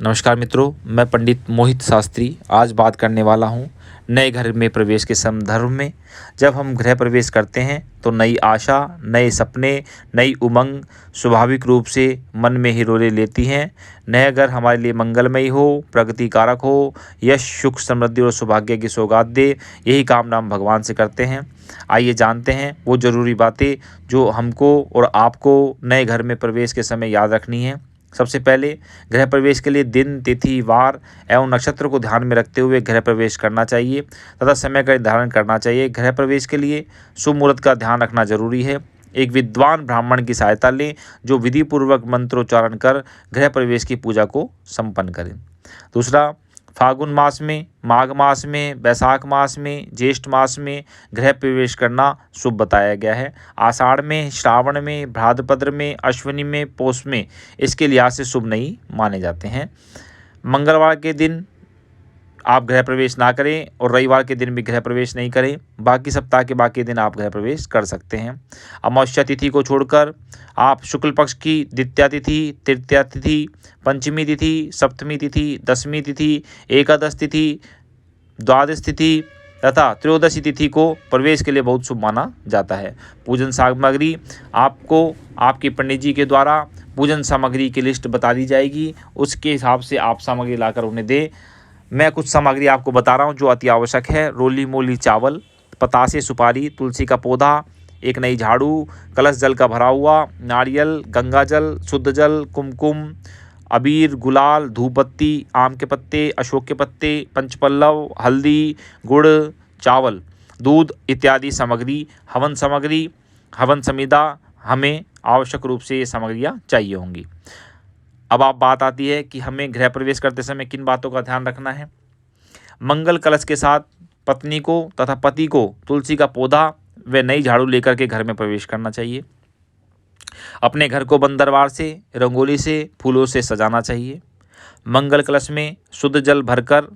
नमस्कार मित्रों, मैं पंडित मोहित शास्त्री आज बात करने वाला हूँ नए घर में प्रवेश के संदर्भ में। जब हम गृह प्रवेश करते हैं तो नई आशा, नए सपने, नई उमंग स्वाभाविक रूप से मन में हिलोरे लेती हैं। नया घर हमारे लिए मंगलमयी हो, प्रगति कारक हो, यश, सुख, समृद्धि और सौभाग्य की सौगात दे, यही कामना हम भगवान से करते हैं। आइए जानते हैं वो ज़रूरी बातें जो हमको और आपको नए घर में प्रवेश के समय याद रखनी है। सबसे पहले गृह प्रवेश के लिए दिन, तिथि, वार एवं नक्षत्र को ध्यान में रखते हुए गृह प्रवेश करना चाहिए तथा समय का निर्धारण करना चाहिए। गृह प्रवेश के लिए शुभ मुहूर्त का ध्यान रखना जरूरी है। एक विद्वान ब्राह्मण की सहायता लें जो विधि पूर्वक मंत्रोच्चारण कर गृह प्रवेश की पूजा को संपन्न करें। दूसरा, फागुन मास में, माघ मास में, वैशाख मास में, ज्येष्ठ मास में गृह प्रवेश करना शुभ बताया गया है। आषाढ़ में, श्रावण में, भाद्रपद में, अश्विनी में, पौष में इसके लिहाज से शुभ नहीं माने जाते हैं। मंगलवार के दिन आप गृह प्रवेश ना करें और रविवार के दिन भी गृह प्रवेश नहीं करें। बाकी सप्ताह के बाकी दिन आप गृह प्रवेश कर सकते हैं। अमावस्या तिथि को छोड़कर आप शुक्ल पक्ष की द्वितीया तिथि, तृतीया तिथि, पंचमी तिथि, सप्तमी तिथि, दशमी तिथि, एकादश तिथि, द्वादश तिथि तथा त्रयोदशी तिथि को प्रवेश के लिए बहुत शुभ माना जाता है। पूजन सामग्री आपको आपके पंडित जी के द्वारा पूजन सामग्री की लिस्ट बता दी जाएगी, उसके हिसाब से आप सामग्री लाकर उन्हें दें। मैं कुछ सामग्री आपको बता रहा हूँ जो अति आवश्यक है। रोली मोली चावल, पतासे, सुपारी, तुलसी का पौधा, एक नई झाड़ू, कलश जल का भरा हुआ, नारियल, गंगा जल, शुद्ध जल, कुमकुम, अबीर, गुलाल, धूप बत्ती, आम के पत्ते, अशोक के पत्ते, पंचपल्लव, हल्दी, गुड़, चावल, दूध इत्यादि सामग्री, हवन सामग्री, हवन समिधा हमें आवश्यक रूप से ये सामग्रियाँ चाहिए होंगी। अब आप बात आती है कि हमें गृह प्रवेश करते समय किन बातों का ध्यान रखना है। मंगल कलश के साथ पत्नी को तथा पति को तुलसी का पौधा व नई झाड़ू लेकर के घर में प्रवेश करना चाहिए। अपने घर को बंद दरबार से, रंगोली से, फूलों से सजाना चाहिए। मंगल कलश में शुद्ध जल भरकर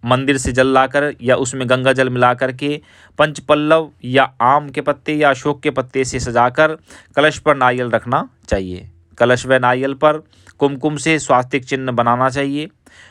मंदिर से जल लाकर या उसमें गंगा जल मिला करके पंचपल्लव या आम के पत्ते या अशोक के पत्ते से सजाकर कलश पर नारियल रखना चाहिए। कलश व नारियल पर कुमकुम से स्वास्तिक चिन्ह बनाना चाहिए।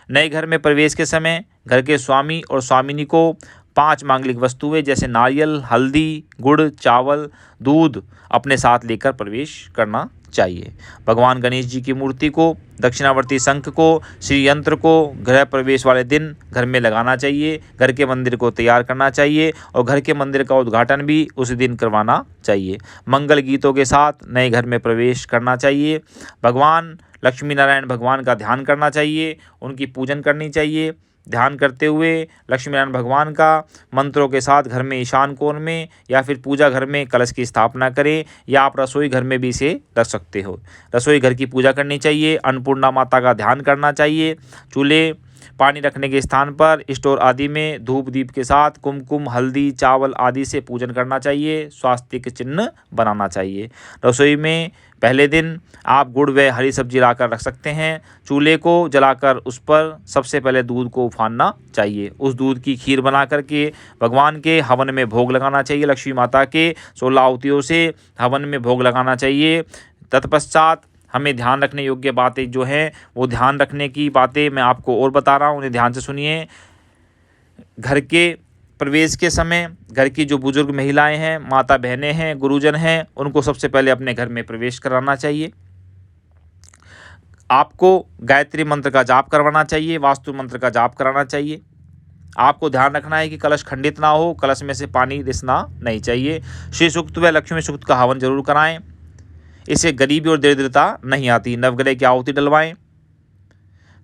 नए घर में प्रवेश के समय घर के स्वामी और स्वामिनी को 5 मांगलिक वस्तुएं जैसे नारियल, हल्दी, गुड़, चावल, दूध अपने साथ लेकर प्रवेश करना चाहिए। भगवान गणेश जी की मूर्ति को, दक्षिणावर्ती शंख को, श्री यंत्र को गृह प्रवेश वाले दिन घर में लगाना चाहिए। घर के मंदिर को तैयार करना चाहिए और घर के मंदिर का उद्घाटन भी उसी दिन करवाना चाहिए। मंगल गीतों के साथ नए घर में प्रवेश करना चाहिए। भगवान लक्ष्मी नारायण भगवान का ध्यान करना चाहिए, उनकी पूजन करनी चाहिए। ध्यान करते हुए लक्ष्मी नारायण भगवान का मंत्रों के साथ घर में ईशान कोण में या फिर पूजा घर में कलश की स्थापना करें, या आप रसोई घर में भी इसे रख सकते हो। रसोई घर की पूजा करनी चाहिए। अन्नपूर्णा माता का ध्यान करना चाहिए। चूल्हे, पानी रखने के स्थान पर, स्टोर आदि में धूप दीप के साथ कुमकुम, हल्दी, चावल आदि से पूजन करना चाहिए। स्वास्तिक चिन्ह बनाना चाहिए। रसोई में पहले दिन आप गुड़ व हरी सब्जी लाकर रख सकते हैं। चूल्हे को जलाकर उस पर सबसे पहले दूध को उफानना चाहिए। उस दूध की खीर बना करके भगवान के हवन में भोग लगाना चाहिए। लक्ष्मी माता के 16 आहुतियों से हवन में भोग लगाना चाहिए। तत्पश्चात हमें ध्यान रखने योग्य बातें जो हैं वो ध्यान रखने की बातें मैं आपको और बता रहा हूँ, उन्हें ध्यान से सुनिए। घर के प्रवेश के समय घर की जो बुजुर्ग महिलाएं हैं, माता बहनें हैं, गुरुजन हैं, उनको सबसे पहले अपने घर में प्रवेश कराना चाहिए। आपको गायत्री मंत्र का जाप करवाना चाहिए, वास्तु मंत्र का जाप कराना चाहिए। आपको ध्यान रखना है कि कलश खंडित ना हो, कलश में से पानी रिसना नहीं चाहिए। श्री सूक्त व लक्ष्मी सूक्त का हवन जरूर कराएं, इससे गरीबी और दरिद्रता नहीं आती। नवग्रह की आहुति डलवाएं।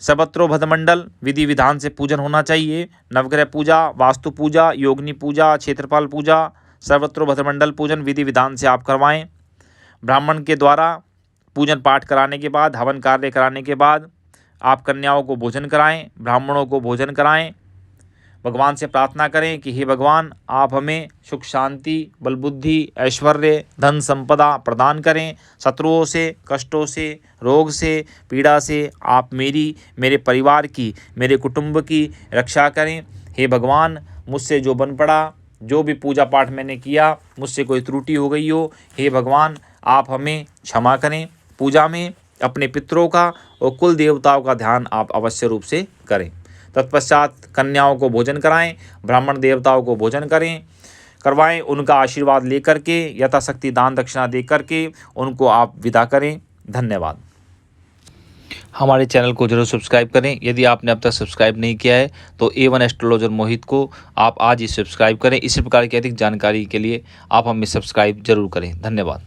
सर्वत्रो भद्रमंडल विधि विधान से पूजन होना चाहिए। नवग्रह पूजा, वास्तु पूजा, योगिनी पूजा, क्षेत्रपाल पूजा, सर्वत्रो भद्रमंडल पूजन विधि विधान से आप करवाएं। ब्राह्मण के द्वारा पूजन पाठ कराने के बाद, हवन कार्य कराने के बाद आप कन्याओं को भोजन कराएं, ब्राह्मणों को भोजन कराएं। भगवान से प्रार्थना करें कि हे भगवान, आप हमें सुख, शांति, बल, बुद्धि, ऐश्वर्य, धन, संपदा प्रदान करें। शत्रुओं से, कष्टों से, रोग से, पीड़ा से आप मेरे परिवार की, मेरे कुटुंब की रक्षा करें। हे भगवान, मुझसे जो बन पड़ा, जो भी पूजा पाठ मैंने किया, मुझसे कोई त्रुटि हो गई हो, हे भगवान आप हमें क्षमा करें। पूजा में अपने पितरों का और कुल देवताओं का ध्यान आप अवश्य रूप से करें। तत्पश्चात कन्याओं को भोजन कराएं, ब्राह्मण देवताओं को भोजन करवाएं, उनका आशीर्वाद लेकर के यथाशक्ति दान दक्षिणा दे करके उनको आप विदा करें। धन्यवाद। हमारे चैनल को जरूर सब्सक्राइब करें। यदि आपने अब तक सब्सक्राइब नहीं किया है तो A1 एस्ट्रोलॉजर मोहित को आप आज ही सब्सक्राइब करें। इसी प्रकार की अधिक जानकारी के लिए आप हमें सब्सक्राइब जरूर करें। धन्यवाद।